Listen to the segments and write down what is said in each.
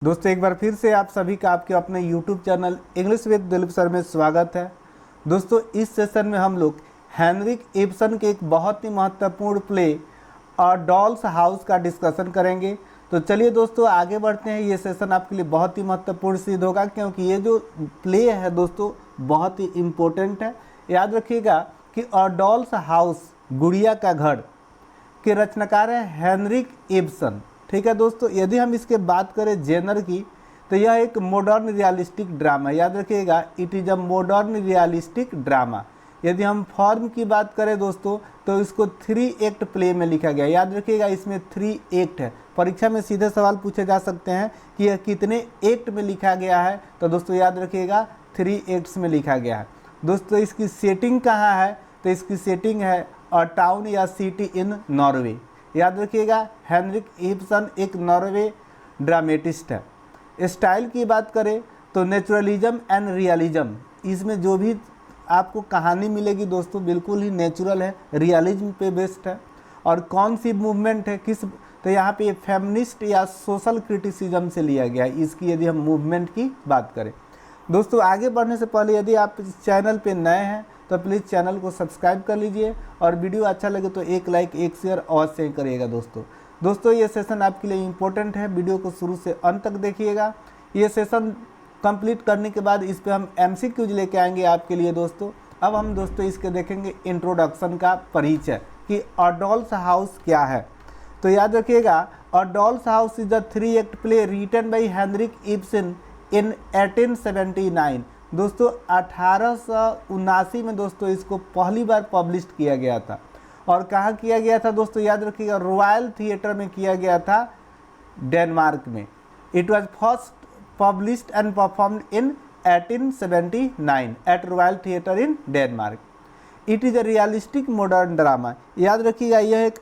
दोस्तों एक बार फिर से आप सभी का आपके अपने YouTube channel English with Dilip sir में स्वागत है। दोस्तों इस सेशन में हम लोग हेनरिक इब्सन के एक बहुत ही महत्वपूर्ण प्ले और डॉल्स हाउस का डिस्कशन करेंगे। तो चलिए दोस्तों आगे बढ़ते हैं। ये सेशन आपके लिए बहुत ही महत्वपूर्ण सिद्ध होगा क्योंकि ये जो प्ले है दोस्तों बहुत ही इम्पोर्टेंट है। याद रखिएगा कि अ डॉल्स हाउस गुड़िया का घर के रचनाकार है हेनरिक इब्सन। ठीक है दोस्तों, यदि हम इसके बात करें जेनर की तो यह एक मॉडर्न रियलिस्टिक ड्रामा। याद रखिएगा it is a modern realistic drama. यदि हम फॉर्म की बात करें दोस्तों तो इसको 3 एक्ट प्ले में लिखा गया। याद रखिएगा इसमें 3 एक्ट है। परीक्षा में सीधे सवाल पूछे जा सकते हैं कि यह कितने एक्ट में लिखा गया है, तो दोस्तों याद रखिएगा 3 एक्ट्स में लिखा गया है। दोस्तों इसकी सेटिंग कहाँ है, तो इसकी सेटिंग है अ टाउन या सिटी इन नॉर्वे। याद रखिएगा हेनरिक इब्सन एक नॉर्वे ड्रामेटिस्ट है। स्टाइल की बात करें तो नेचुरलिज्म एंड रियलिज्म, इसमें जो भी आपको कहानी मिलेगी दोस्तों बिल्कुल ही नेचुरल है, रियलिज्म पे बेस्ड है। और कौन सी मूवमेंट है किस, तो यहाँ पे फेमिनिस्ट या सोशल क्रिटिसिज्म से लिया गया है इसकी, यदि हम मूवमेंट की बात करें। दोस्तों आगे बढ़ने से पहले यदि आप इस चैनल पे नए हैं तो प्लीज़ चैनल को सब्सक्राइब कर लीजिए और वीडियो अच्छा लगे तो एक लाइक एक शेयर अवश्य करिएगा। दोस्तों ये सेशन आपके लिए इम्पोर्टेंट है, वीडियो को शुरू से अंत तक देखिएगा। ये सेशन कंप्लीट करने के बाद इस पे हम MCQs लेके आएंगे आपके लिए दोस्तों। अब हम दोस्तों इसके देखेंगे इंट्रोडक्शन का परिचय कि अ डॉल्स हाउस क्या है। तो याद रखिएगा a doll's house is a 3 act play written by Henrik Ibsen in 1879। दोस्तों 1879 में दोस्तों इसको पहली बार पब्लिश किया गया था। और कहाँ किया गया था दोस्तों, याद रखिएगा रॉयल थिएटर में किया गया था, डेनमार्क में। It was first published and performed in 1879 at Royal Theatre in Denmark. It is a realistic modern drama. याद रखिएगा यह एक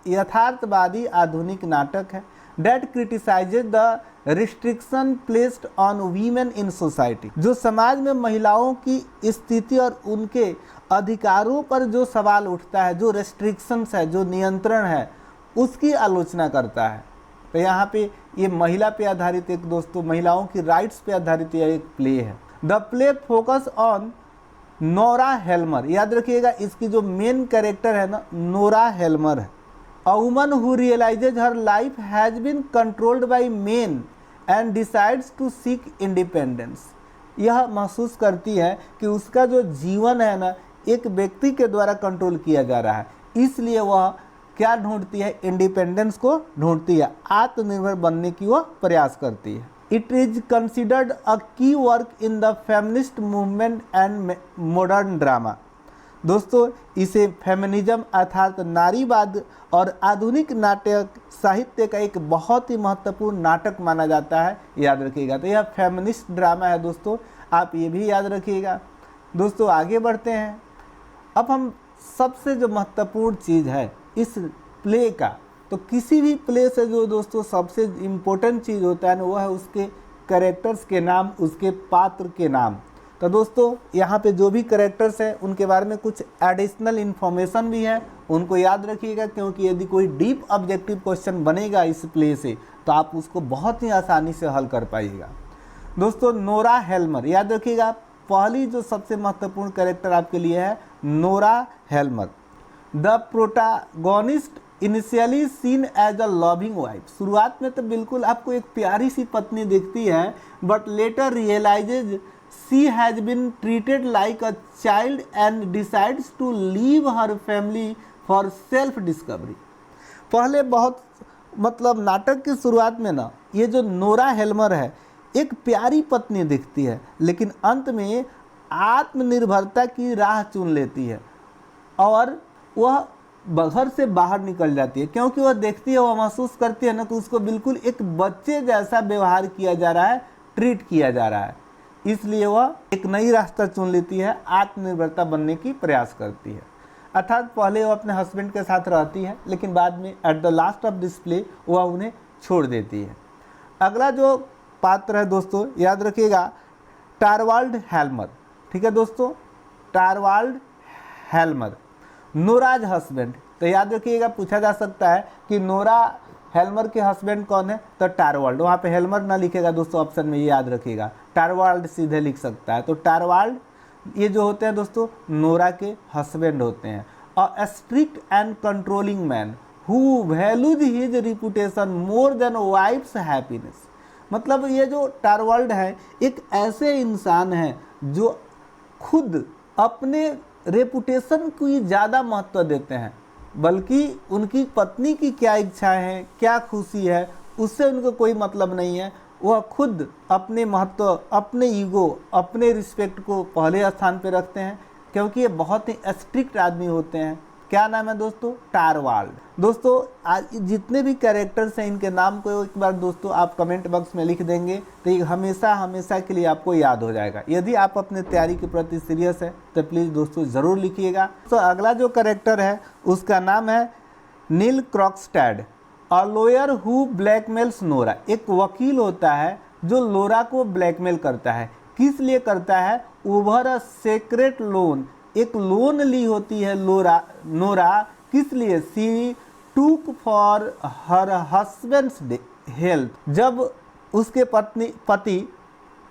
यथार्थवादी आधुनिक नाटक है that criticises the restriction placed on women in society. जो समाज में महिलाओं की स्थिति और उनके अधिकारों पर जो सवाल उठता है, जो रेस्ट्रिक्शंस है, जो नियंत्रण है, उसकी आलोचना करता है। तो यहाँ पे ये महिला पे आधारित एक दोस्तों महिलाओं की राइट्स पे आधारित यह एक प्ले है। The play focus on Nora Helmer. याद रखिएगा इसकी जो मेन कैरेक्टर है ना नोरा हेल्मर है। A woman who realizes her life has been controlled by men and decides to seek independence। यह महसूस करती है कि उसका जो जीवन है ना एक व्यक्ति के द्वारा कंट्रोल किया जा रहा है, इसलिए वह क्या ढूंढती है, इंडिपेंडेंस को ढूंढती है, आत्मनिर्भर बनने की वह प्रयास करती है। इट इज कंसिडर्ड अ की work in the feminist movement and modern drama. दोस्तों इसे फेमिनिज्म अर्थात नारीवाद और आधुनिक नाटक साहित्य का एक बहुत ही महत्वपूर्ण नाटक माना जाता है। याद रखिएगा तो यह फेमिनिस्ट ड्रामा है दोस्तों, आप ये भी याद रखिएगा। दोस्तों आगे बढ़ते हैं। अब हम सबसे जो महत्वपूर्ण चीज़ है इस प्ले का, तो किसी भी प्ले से जो दोस्तों सबसे इम्पोर्टेंट चीज़ होता है ना वो है उसके कैरेक्टर्स के नाम, उसके पात्र के नाम। तो दोस्तों यहाँ पे जो भी कैरेक्टर्स हैं उनके बारे में कुछ एडिशनल इन्फॉर्मेशन भी है, उनको याद रखिएगा क्योंकि यदि कोई डीप ऑब्जेक्टिव क्वेश्चन बनेगा इस प्ले से तो आप उसको बहुत ही आसानी से हल कर पाइएगा। दोस्तों नोरा हेल्मर, याद रखिएगा पहली जो सबसे महत्वपूर्ण कैरेक्टर आपके लिए है Nora Helmer. The protagonist initially seen as a loving wife. शुरुआत में तो बिल्कुल आपको एक प्यारी सी पत्नी दिखती है, but later realizes she has been treated like a child and decides to leave her family for self discovery। पहले बहुत मतलब नाटक की शुरुआत में ना ये जो नोरा हेल्मर है एक प्यारी पत्नी दिखती है, लेकिन अंत में आत्मनिर्भरता की राह चुन लेती है और वह घर से बाहर निकल जाती है क्योंकि वह देखती है, वह महसूस करती है ना तो उसको बिल्कुल एक बच्चे जैसा व्यवहार किया जा रहा है, ट्रीट किया जा रहा है, इसलिए वह एक नई रास्ता चुन लेती है, आत्मनिर्भरता बनने की प्रयास करती है। अर्थात पहले वह अपने हस्बैंड के साथ रहती है लेकिन बाद में at the last of this play वह उन्हें छोड़ देती है। अगला जो पात्र है दोस्तों याद रखिएगा टारवाल्ड हेल्मर। ठीक है दोस्तों, टारवाल्ड हेल्मर नोराज हस्बैंड। तो याद रखिएगा पूछा जा सकता है कि नोरा हेल्मर के हस्बैंड कौन है? तो टारवाल्ड। वहाँ पे हेल्मर ना लिखेगा दोस्तों ऑप्शन में, ये याद रखिएगा, टारवाल्ड सीधे लिख सकता है। तो टारवाल्ड ये जो होते हैं दोस्तों नोरा के हस्बैंड होते हैं। A strict and controlling man who values his reputation more than wife's happiness. मतलब ये जो टारवाल्ड है एक ऐसे इंसान है जो खुद अपने रेपुटेशन को ही ज़्यादा महत्व देते हैं, बल्कि उनकी पत्नी की क्या इच्छा है, क्या खुशी है, उससे उनको कोई मतलब नहीं है। वह खुद अपने महत्व, अपने ईगो, अपने रिस्पेक्ट को पहले स्थान पे रखते हैं, क्योंकि ये बहुत ही स्ट्रिक्ट आदमी होते हैं। क्या नाम है दोस्तों? टारवाल्ड। दोस्तों आज जितने भी कैरेक्टर्स हैं इनके नाम को एक बार दोस्तों आप कमेंट बॉक्स में लिख देंगे तो ये हमेशा हमेशा के लिए आपको याद हो जाएगा। यदि आप अपने तैयारी के प्रति सीरियस है तो प्लीज़ दोस्तों ज़रूर लिखिएगा। तो अगला जो कैरेक्टर है उसका नाम है नील क्रॉक्सटैड, अ लॉयर हु ब्लैकमेल्स नोरा। एक वकील होता है जो लोरा को ब्लैकमेल करता है। किस लिए करता है? Over a secret loan. एक लोन ली होती है नोरा, किस लिए? सी टूक फॉर हर हस्बैंड्स हेल्थ। जब उसके पति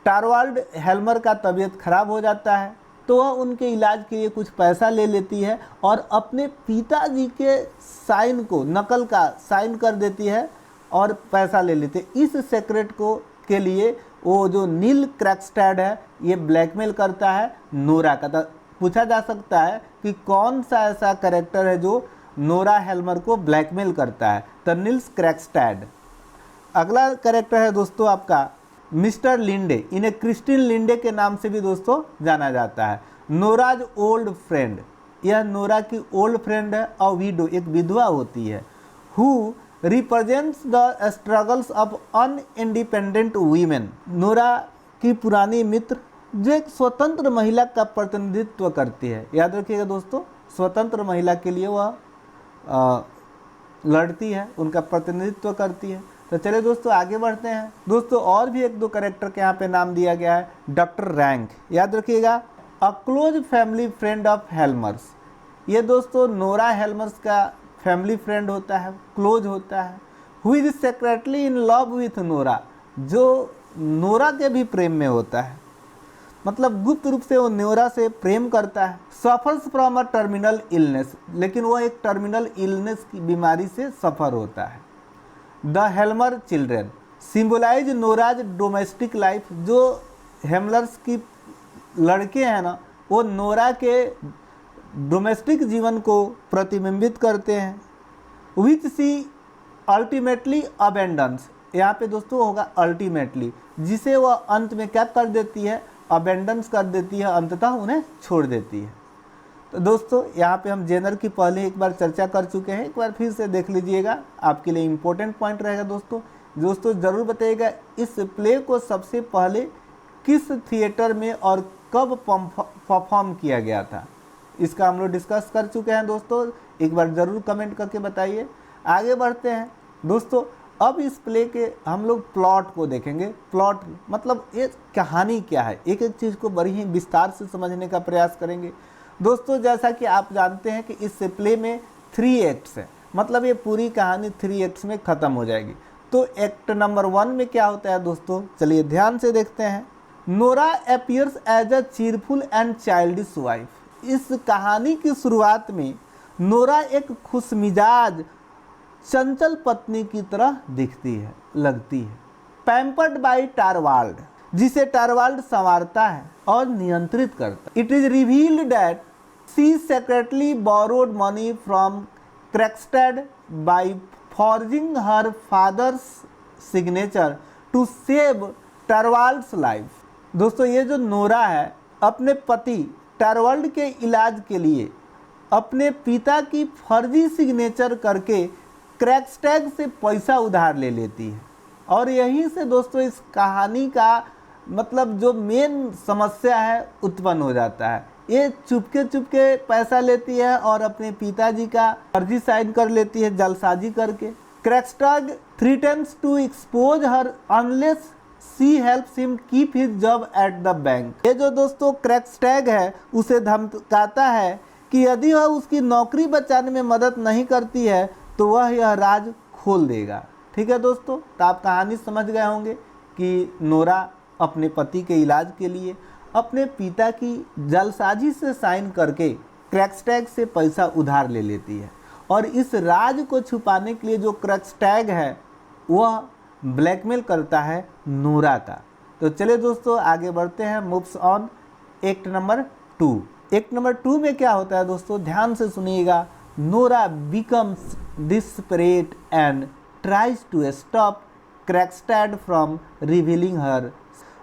टारवाल्ड हेल्मर का तबीयत खराब हो जाता है तो वह उनके इलाज के लिए कुछ पैसा ले लेती है और अपने पिताजी के साइन को, नकल का साइन कर देती है और पैसा ले लेते। इस सेक्रेट को के लिए वो जो नील क्रॉक्सटैड है ये ब्लैकमेल करता है नोरा का। तो पूछा जा सकता है कि कौन सा ऐसा कैरेक्टर है जो नोरा हेल्मर को ब्लैकमेल करता है? तो नील क्रॉक्सटैड। अगला कैरेक्टर है दोस्तों आपका मिस्टर लिंडे। इन्हें क्रिस्टिन लिंडे के नाम से भी दोस्तों जाना जाता है। नोराज ओल्ड फ्रेंड, यह नोरा की ओल्ड फ्रेंड है और विडो, एक विधवा होती है। Who represents the struggles of unindependent women. Nora की पुरानी मित्र जो एक स्वतंत्र महिला का प्रतिनिधित्व करती है। याद रखिएगा दोस्तों, स्वतंत्र महिला के लिए वह लड़ती है, उनका प्रतिनिधित्व करती है। तो चलिए दोस्तों आगे बढ़ते हैं। दोस्तों और भी एक दो कैरेक्टर के यहाँ पे नाम दिया गया है। डॉक्टर रैंक, याद रखिएगा, a close family friend of Helmers. ये दोस्तों नोरा हेल्मर्स का फैमिली फ्रेंड होता है, क्लोज होता है। Who is secretly in love with Nora, जो नोरा के भी प्रेम में होता है, मतलब गुप्त रूप से वो नोरा से प्रेम करता है। Suffers from a terminal illness, लेकिन वह एक टर्मिनल इलनेस की बीमारी से सफ़र होता है। The Helmer children symbolise Nora's domestic life. जो हेमलर्स की लड़के हैं ना, वो नोरा के डोमेस्टिक जीवन को प्रतिबिंबित करते हैं। विच सी अल्टीमेटली अबेंडेंस, यहाँ पे दोस्तों होगा अल्टीमेटली, जिसे वह अंत में क्या कर देती है? अबेंडेंस कर देती है, अंततः उन्हें छोड़ देती है। तो दोस्तों यहाँ पे हम जेनर की पहले एक बार चर्चा कर चुके हैं, एक बार फिर से देख लीजिएगा, आपके लिए इम्पोर्टेंट पॉइंट रहेगा। दोस्तों ज़रूर बताइएगा इस प्ले को सबसे पहले किस थिएटर में और कब परफॉर्म किया गया था, इसका हम लोग डिस्कस कर चुके हैं दोस्तों। एक बार ज़रूर कमेंट करके बताइए। आगे बढ़ते हैं दोस्तों, अब इस प्ले के हम लोग प्लॉट को देखेंगे। प्लॉट मतलब ये कहानी क्या है, एक एक चीज़ को बड़ी ही विस्तार से समझने का प्रयास करेंगे। दोस्तों जैसा कि आप जानते हैं कि इस प्ले में 3 एक्ट्स है, मतलब ये पूरी कहानी 3 एक्ट्स में ख़त्म हो जाएगी। तो एक्ट नंबर 1 में क्या होता है दोस्तों, चलिए ध्यान से देखते हैं। Nora appears as a cheerful and childish wife. इस कहानी की शुरुआत में नोरा एक खुशमिजाज चंचल पत्नी की तरह दिखती है, लगती है। पैम्पर्ड बाई टारवाल्ड, जिसे टारवाल्ड संवारता है और नियंत्रित करता है। It is revealed that she secretly borrowed money from Krogstad by forging her father's signature to save Torvald's life. दोस्तों ये जो नोरा है अपने पति टारवाल्ड के इलाज के लिए अपने पिता की फर्जी सिग्नेचर करके क्रॉक्सटैड से पैसा उधार ले लेती है। और यहीं से दोस्तों इस कहानी का मतलब जो मेन समस्या है उत्पन्न हो जाता है। ये चुपके चुपके पैसा लेती है और अपने पिताजी का फर्जी साइन कर लेती है जलसाजी करके। Krogstad threatens to expose her unless she helps him keep his job at the bank. ये जो दोस्तों क्रॉक्सटैड है उसे धमकाता है कि यदि वह उसकी नौकरी बचाने में मदद नहीं करती है तो वह यह राज खोल देगा। ठीक है दोस्तों, तो आप कहानी समझ गए होंगे कि नोरा अपने पति के इलाज के लिए अपने पिता की जालसाजी से साइन करके क्रैक्सटैग से पैसा उधार ले लेती है, और इस राज को छुपाने के लिए जो क्रैक्सटैग है वह ब्लैकमेल करता है नोरा का। तो चलिए दोस्तों आगे बढ़ते हैं, moves on. Act number 2। Act number 2 में क्या होता है दोस्तों, ध्यान से सुनिएगा। Nora becomes desperate and tries to stop Krogstad from revealing her.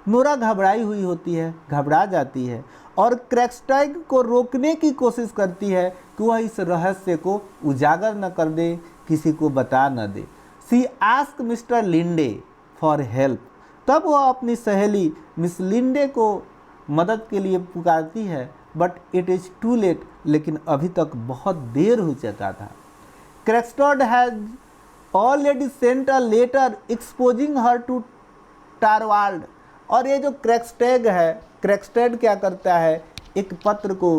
Nora घबराई हुई होती है, घबरा जाती है और क्रैक्सटैग को रोकने की कोशिश करती है कि वह इस रहस्य को उजागर न कर दे, किसी को बता न दे। She ask mister Linde for help. तब वह अपनी सहेली मिस लिंडे को मदद के लिए पुकारती है, but it is too late. लेकिन अभी तक बहुत देर हो चुका था। Krogstad has already sent a letter exposing her to Torvald. और ये जो क्रैक्सटैग है, क्रैक्सटैग क्या करता है, एक पत्र को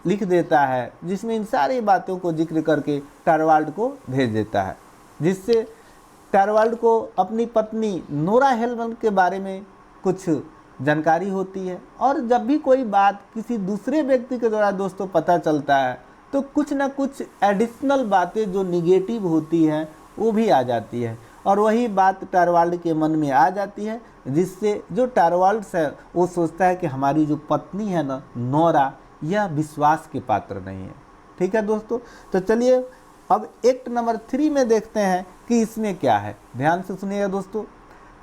लिख देता है जिसमें इन सारी बातों को जिक्र करके टारवाल्ड को भेज देता है, जिससे टारवाल्ड को अपनी पत्नी नोरा हेलमन के बारे में कुछ जानकारी होती है। और जब भी कोई बात किसी दूसरे व्यक्ति के द्वारा दोस्तों पता चलता है तो कुछ ना कुछ एडिशनल बातें जो निगेटिव होती हैं वो भी आ जाती है, और वही बात टारवाल्ड के मन में आ जाती है, जिससे जो टारवाल्ड है वो सोचता है कि हमारी जो पत्नी है ना नोरा, यह विश्वास के पात्र नहीं है। ठीक है दोस्तों, तो चलिए अब एक्ट नंबर 3 में देखते हैं कि इसमें क्या है। ध्यान से सुनिएगा दोस्तों।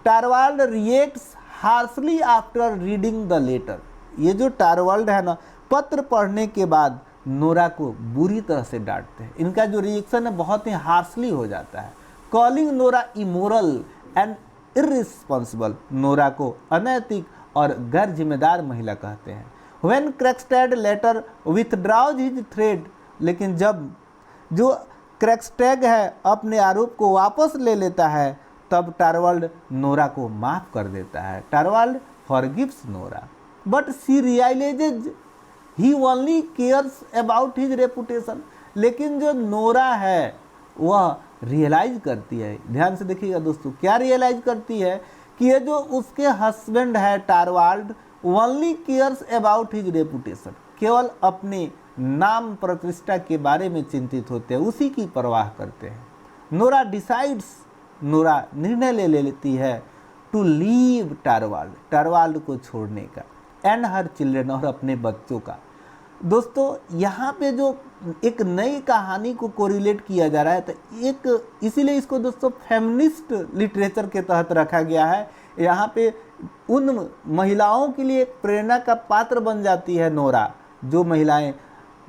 Torvald reacts harshly after reading the letter. ये जो टारवाल्ड है ना, पत्र पढ़ने के बाद नोरा को बुरी तरह से डांटते हैं। इनका जो रिएक्शन है बहुत ही हार्शली हो जाता है। Calling Nora immoral and irresponsible. Nora को अनैतिक और गैर जिम्मेदार महिला कहते हैं। When Krogstad letter withdraws his threat. लेकिन जब जो क्रैक्सटैग है अपने आरोप को वापस ले लेता है, तब टारवाल्ड नोरा को माफ़ कर देता है। Torvald forgives Nora, but she realises he only cares about his reputation. लेकिन जो नोरा है वह रियलाइज करती है, ध्यान से देखिएगा दोस्तों, क्या रियलाइज करती है कि ये जो उसके हस्बैंड है Torvald only cares about his reputation, केवल अपने नाम प्रतिष्ठा के बारे में चिंतित होते हैं, उसी की परवाह करते हैं। नोरा डिसाइड्स, नोरा निर्णय ले लेती है टू लीव टारवाल्ड, टारवाल्ड को छोड़ने का, एंड हर चिल्ड्रन, और अपने बच्चों का। दोस्तों यहाँ पे जो एक नई कहानी को कोरिलेट किया जा रहा है, तो एक इसीलिए इसको दोस्तों फेमिनिस्ट लिटरेचर के तहत रखा गया है। यहाँ पे उन महिलाओं के लिए एक प्रेरणा का पात्र बन जाती है नोरा, जो महिलाएं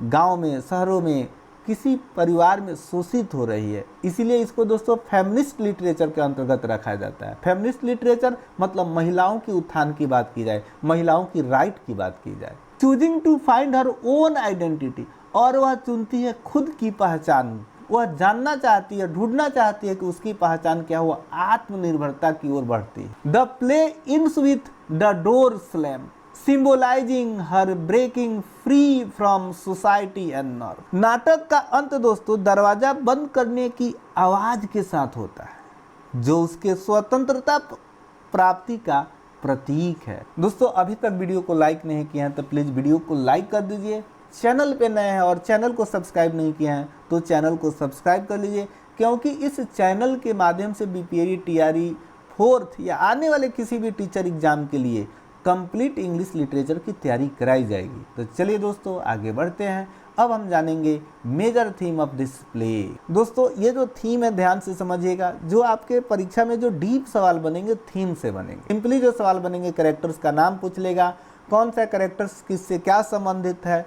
गांव में, शहरों में, किसी परिवार में शोषित हो रही है। इसीलिए इसको दोस्तों फेमिनिस्ट लिटरेचर के अंतर्गत रखा जाता है। फेमिनिस्ट लिटरेचर मतलब महिलाओं की उत्थान की बात की जाए, महिलाओं की राइट की बात की जाए। Choosing to find her own identity, और वह चुनती है खुद की पहचान। वह जानना चाहती है, ढूंढना चाहती है कि उसकी पहचान क्या हो, आत्मनिर्भरता की ओर बढ़ती है। The play ends with the door slam, symbolising her breaking free from society and norm. नाटक का अंत दोस्तों दरवाजा बंद करने की आवाज के साथ होता है, जो उसके स्वतंत्रता प्राप्ति का प्रतीक है। दोस्तों अभी तक वीडियो को लाइक नहीं किया है तो प्लीज़ वीडियो को लाइक कर दीजिए। चैनल पे नए हैं और चैनल को सब्सक्राइब नहीं किया है तो चैनल को सब्सक्राइब कर लीजिए, क्योंकि इस चैनल के माध्यम से बीपीएससी, टीआरई, 4th या आने वाले किसी भी टीचर एग्जाम के लिए कंप्लीट इंग्लिश लिटरेचर की तैयारी कराई जाएगी। तो चलिए दोस्तों आगे बढ़ते हैं। अब हम जानेंगे major theme of this play. दोस्तों ये जो थीम है ध्यान से समझिएगा, जो आपके परीक्षा में जो डीप सवाल बनेंगे थीम से बनेंगे। सिंपली जो सवाल बनेंगे, कैरेक्टर्स का नाम पूछ लेगा, कौन सा कैरेक्टर्स किससे क्या संबंधित है,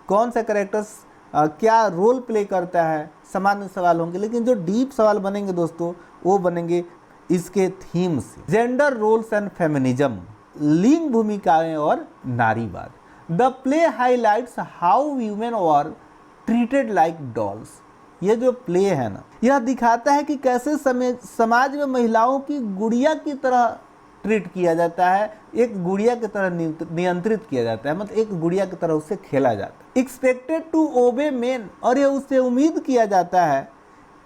कौन सा कैरेक्टर्स क्या रोल प्ले करता है, सामान्य सवाल होंगे। लेकिन जो डीप सवाल बनेंगे दोस्तों वो बनेंगे इसके थीम से। जेंडर रोल्स एंड फेमिनिज्म, लिंग भूमिकाएं और नारीवाद। The play highlights how women were treated like dolls. ये जो प्ले है ना, यह दिखाता है कि कैसे समाज में महिलाओं की गुड़िया की तरह ट्रीट किया जाता है, एक गुड़िया की तरह नियंत्रित किया जाता है, मतलब एक गुड़िया की तरह उससे खेला जाता है। एक्सपेक्टेड टू ओबे मेन, और यह उससे उम्मीद किया जाता है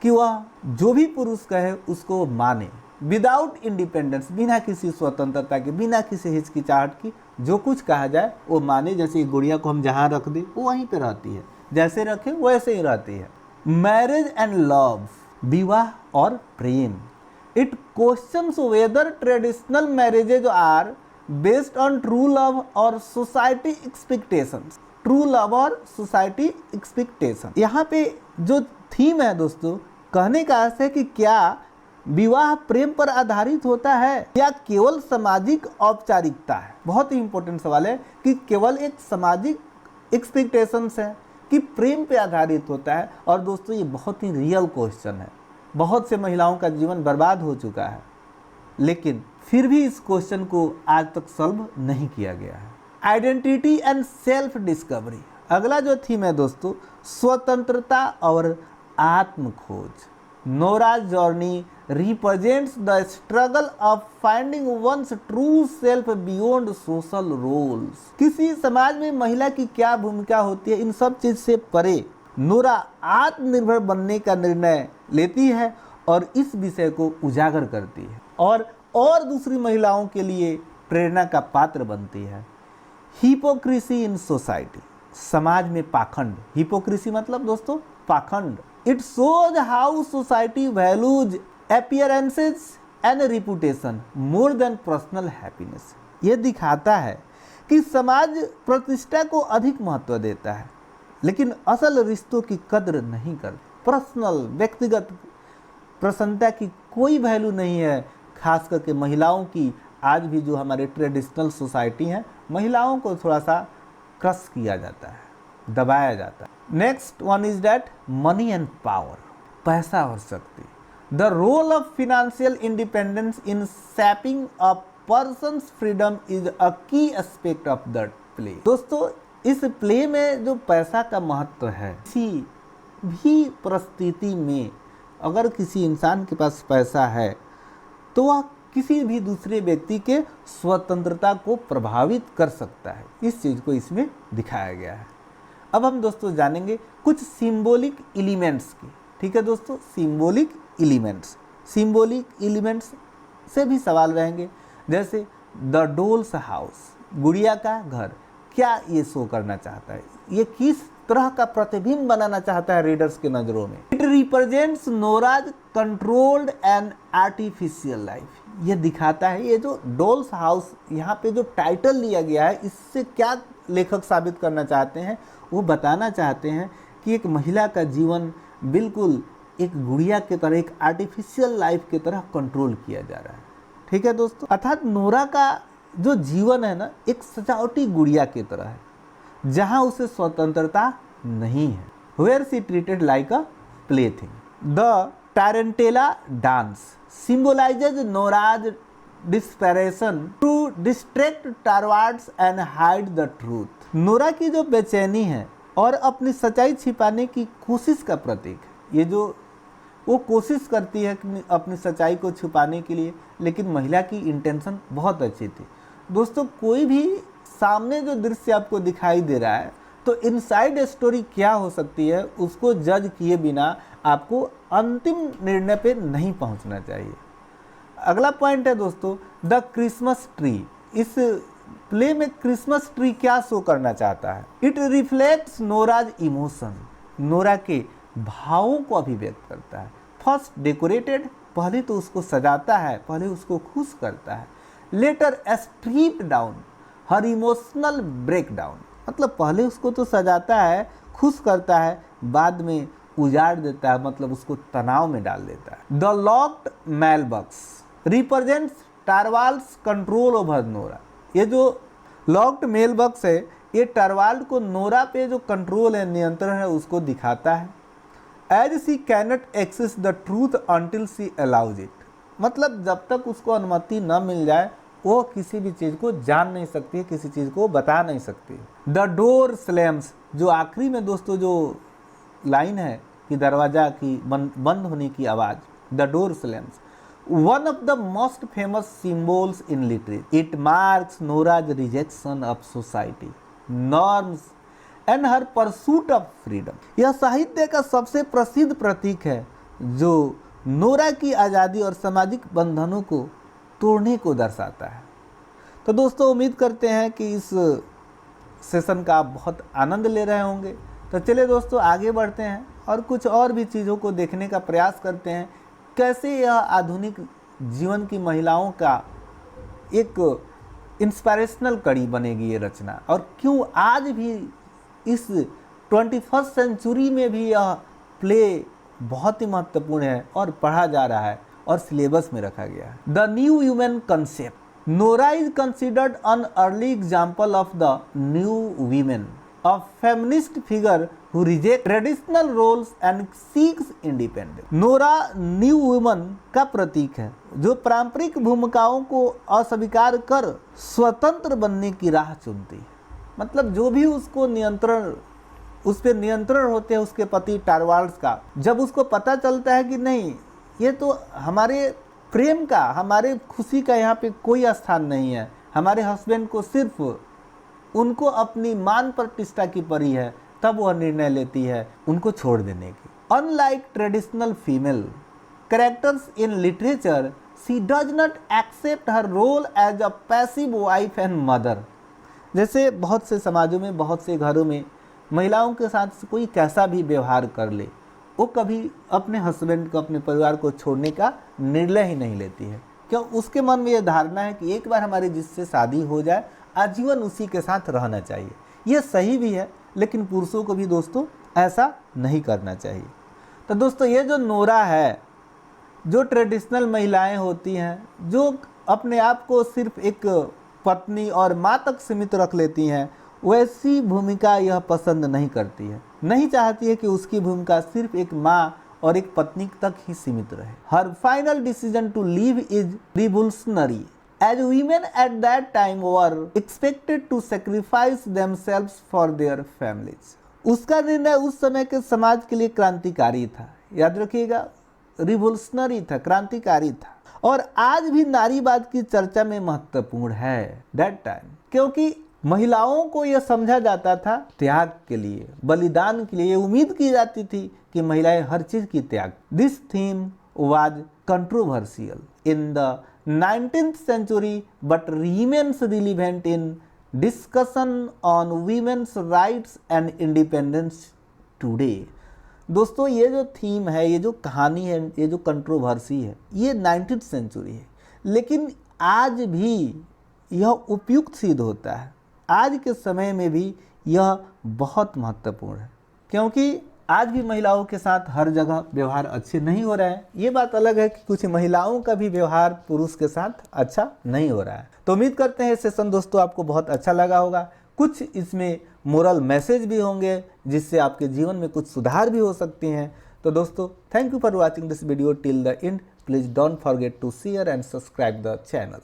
कि वह जो भी पुरुष कहे उसको माने, विदाउट इंडिपेंडेंस, बिना किसी स्वतंत्रता के, बिना किसी हिचकिचाहट की, जो कुछ कहा जाए वो माने। जैसे गुड़िया को हम जहाँ रख दें वो वहीं पे रहती है, जैसे रखें वैसे ही रहती है। मैरिज एंड लव, विवाह और प्रेम, it questions whether traditional marriages are based on true love और सोसाइटी एक्सपेक्टेशंस। ट्रू लव और सोसाइटी एक्सपेक्टेशन, यहाँ पे जो थीम है दोस्तों, कहने का अर्थ है कि क्या विवाह प्रेम पर आधारित होता है या केवल सामाजिक औपचारिकता है। बहुत ही इंपॉर्टेंट सवाल है कि केवल एक सामाजिक एक्सपेक्टेशंस है कि प्रेम पे आधारित होता है। और दोस्तों ये बहुत ही रियल क्वेश्चन है, बहुत से महिलाओं का जीवन बर्बाद हो चुका है, लेकिन फिर भी इस क्वेश्चन को आज तक सॉल्व नहीं किया गया है। आइडेंटिटी एंड सेल्फ डिस्कवरी, अगला जो थीम है दोस्तों, स्वतंत्रता और आत्म खोज। नोरा's journey represents the struggle of finding one's true self beyond social roles। किसी समाज में महिला की क्या भूमिका होती है, इन सब चीज से परे नोरा आत्मनिर्भर बनने का निर्णय लेती है और इस विषय को उजागर करती है और दूसरी महिलाओं के लिए प्रेरणा का पात्र बनती है। हिपोक्रेसी इन सोसाइटी, समाज में पाखंड, हिपोक्रेसी मतलब दोस्तों पाखंड। It shows how society values appearances and reputation more then personal happiness. ये दिखाता है कि समाज प्रतिष्ठा को अधिक महत्व देता है लेकिन असल रिश्तों की कद्र नहीं करता। पर्सनल, व्यक्तिगत प्रसन्नता की कोई वैल्यू नहीं है, खास करके महिलाओं की। आज भी जो हमारे ट्रेडिशनल सोसाइटी हैं, महिलाओं को थोड़ा सा क्रश किया जाता है, दबाया जाता है। Next one is that money and power, पैसा और शक्ति। The role of financial independence in shaping a person's freedom is a key aspect of that play. दोस्तों इस प्ले में जो पैसा का महत्व है, किसी भी परिस्थिति में अगर किसी इंसान के पास पैसा है तो वह किसी भी दूसरे व्यक्ति के स्वतंत्रता को प्रभावित कर सकता है। इस चीज़ को इसमें दिखाया गया है। अब हम दोस्तों जानेंगे कुछ सिंबॉलिक एलिमेंट्स की। ठीक है दोस्तों, सिंबॉलिक एलिमेंट्स से भी सवाल रहेंगे, जैसे द डोल्स हाउस, गुड़िया का घर, क्या ये शो करना चाहता है, ये किस तरह का प्रतिबिंब बनाना चाहता है रीडर्स के नज़रों में। It represents Nora's controlled and artificial life, ये दिखाता है, ये जो डोल्स हाउस यहाँ पे जो टाइटल लिया गया है, इससे क्या लेखक साबित करना चाहते हैं, वो बताना चाहते हैं कि एक महिला का जीवन बिल्कुल एक गुड़िया की तरह, एक आर्टिफिशियल लाइफ की तरह कंट्रोल किया जा रहा है। ठीक है दोस्तों, अर्थात नोरा का जो जीवन है ना, एक सजावटी गुड़िया की तरह है जहाँ उसे स्वतंत्रता नहीं है। Where she treated like a plaything. The tarantella dance symbolizes Nora's desperation to distract towards and hide the truth। Nora की जो बेचैनी है और अपनी सच्चाई छिपाने की कोशिश का प्रतीक है। ये जो वो कोशिश करती है अपनी सच्चाई को छुपाने के लिए, लेकिन महिला की इंटेंशन बहुत अच्छी थी। दोस्तों कोई भी सामने जो दृश्य आपको दिखाई दे रहा है तो इनसाइड स्टोरी क्या हो सकती है उसको जज किए बिना आपको अंतिम निर्णय पे नहीं पहुंचना चाहिए। अगला पॉइंट है दोस्तों द क्रिसमस ट्री। इस प्ले में क्रिसमस ट्री क्या शो करना चाहता है? इट रिफ्लेक्ट्स नोराज इमोशन, नोरा के भावों को अभिव्यक्त करता है। फर्स्ट डेकोरेटेड, पहले तो उसको सजाता है, पहले उसको खुश करता है। लेटर स्ट्रीप डाउन हर इमोशनल ब्रेक डाउन, मतलब पहले उसको तो सजाता है, खुश करता है, बाद में उजाड़ देता है, मतलब उसको तनाव में डाल देता है। The locked mail box represents Torvald's control over Nora. ये जो लॉक्ड मेल बॉक्स है, ये टारवाल्ड को नोरा पे जो कंट्रोल है, नियंत्रण है, उसको दिखाता है। As she cannot access the truth until she allows it, मतलब जब तक उसको अनुमति न मिल जाए वो किसी भी चीज़ को जान नहीं सकती है, किसी चीज़ को बता नहीं सकती। द डोर स्लैम्स, जो आखिरी में दोस्तों जो लाइन है कि दरवाजा की बंद होने की आवाज़, the door slams, one of the most famous symbols in literature. It marks Nora's rejection of society norms and her pursuit of freedom. यह साहित्य का सबसे प्रसिद्ध प्रतीक है जो नोरा की आज़ादी और सामाजिक बंधनों को तोड़ने को दर्शाता है। तो दोस्तों उम्मीद करते हैं कि इस सेशन का आप बहुत आनंद ले रहे होंगे। तो चलिए दोस्तों आगे बढ़ते हैं और कुछ और भी चीज़ों को देखने का प्रयास करते हैं, कैसे यह आधुनिक जीवन की महिलाओं का एक इंस्पिरेशनल कड़ी बनेगी ये रचना, और क्यों आज भी इस 21st सेंचुरी में भी यह प्ले बहुत ही महत्वपूर्ण है और पढ़ा जा रहा है और सिलेबस में रखा गया है। The new human concept. Nora is considered an early example of the new women, a feminist figure who rejects traditional roles and seeks independence. Nora new woman का प्रतीक है जो पारंपरिक भूमिकाओं को अस्वीकार कर स्वतंत्र बनने की राह चुनती है। मतलब जो भी उसको उस पर नियंत्रण होते हैं उसके पति टारवाल्स का, जब उसको पता चलता है कि नहीं, ये तो हमारे प्रेम का, हमारे खुशी का यहाँ पे कोई स्थान नहीं है, हमारे हस्बैंड को सिर्फ उनको अपनी मान प्रतिष्ठा की परी है, तब वह निर्णय लेती है उनको छोड़ देने की। Unlike traditional female characters in literature, she does not accept her role as a passive wife and mother. जैसे बहुत से समाजों में, बहुत से घरों में महिलाओं के साथ कोई कैसा भी व्यवहार कर ले, वो कभी अपने हस्बैंड को, अपने परिवार को छोड़ने का निर्णय ही नहीं लेती है। क्यों? उसके मन में यह धारणा है कि एक बार हमारी जिससे शादी हो जाए आजीवन उसी के साथ रहना चाहिए। ये सही भी है, लेकिन पुरुषों को भी दोस्तों ऐसा नहीं करना चाहिए। तो दोस्तों ये जो नोरा है, जो ट्रेडिशनल महिलाएं होती हैं, जो अपने आप को सिर्फ एक पत्नी और माँ तक सीमित रख लेती हैं, वैसी भूमिका यह पसंद नहीं करती है, नहीं चाहती है कि उसकी भूमिका सिर्फ एक माँ और एक पत्नी तक ही सीमित रहे। Her final decision to leave is revolutionary as women at that time were expected to sacrifice themselves for their families. उसका निर्णय उस समय के समाज के लिए क्रांतिकारी था। याद रखिएगा, रिवोल्यूशनरी था, क्रांतिकारी था, और आज भी नारीवाद की चर्चा में महत्वपूर्ण है दैट टाइम, क्योंकि महिलाओं को यह समझा जाता था त्याग के लिए, बलिदान के लिए। उम्मीद की जाती थी कि महिलाएं हर चीज की त्याग। This theme was controversial in the 19th century but remains relevant in discussion on women's rights and independence today। दोस्तों ये जो थीम है, ये जो कहानी है, ये जो कंट्रोवर्सी है, ये 19th सेंचुरी है, लेकिन आज भी यह उपयुक्त सिद्ध होता है। आज के समय में भी यह बहुत महत्वपूर्ण है, क्योंकि आज भी महिलाओं के साथ हर जगह व्यवहार अच्छे नहीं हो रहे हैं। ये बात अलग है कि कुछ महिलाओं का भी व्यवहार पुरुष के साथ अच्छा नहीं हो रहा है। तो उम्मीद करते हैं सेशन दोस्तों आपको बहुत अच्छा लगा होगा। कुछ इसमें मोरल मैसेज भी होंगे जिससे आपके जीवन में कुछ सुधार भी हो सकते हैं। तो दोस्तों thank you for watching this video till the end. Please don't forget to share and subscribe the channel.